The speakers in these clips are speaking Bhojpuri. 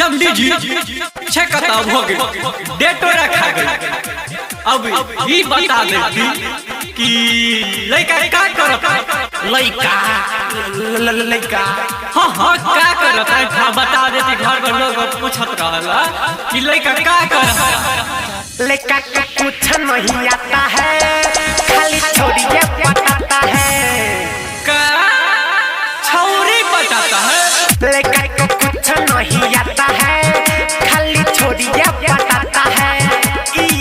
समझी जी 6 किताब हो गए, डेटो रखा गई। अब ये बता देती कि लड़का क्या करता, लड़का हाँ हाँ क्या करता है, बता देती। घर पर लोग पूछत रहला कि लड़का क्या करता। लड़का का कुछ नहीं आता है, खाली छोड़िए बताता है। का छौरी बताता है, लड़का को कुछ नहीं आता है, खाली छोड़िए बताता है।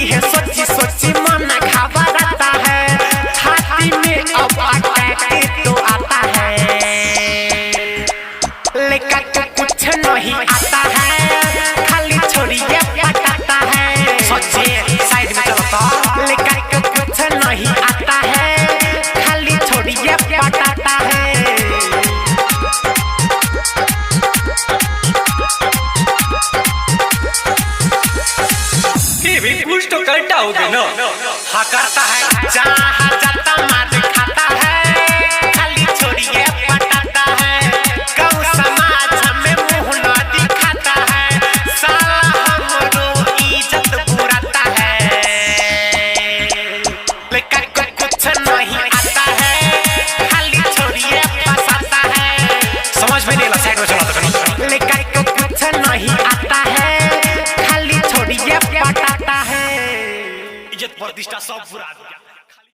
ये सोची सोची मन घबराता है, छाती में अब अटैक तो आता है। लड़का को कुछ नहीं आता है, खाली छोड़िए बताता है। सोचिए साइड में चलो तो। लड़का को कुछ नहीं आता है, खाली छोड़िए बताता है। कुछ तो करता होगा ना। हाँ करता है, जहाँ जाता मार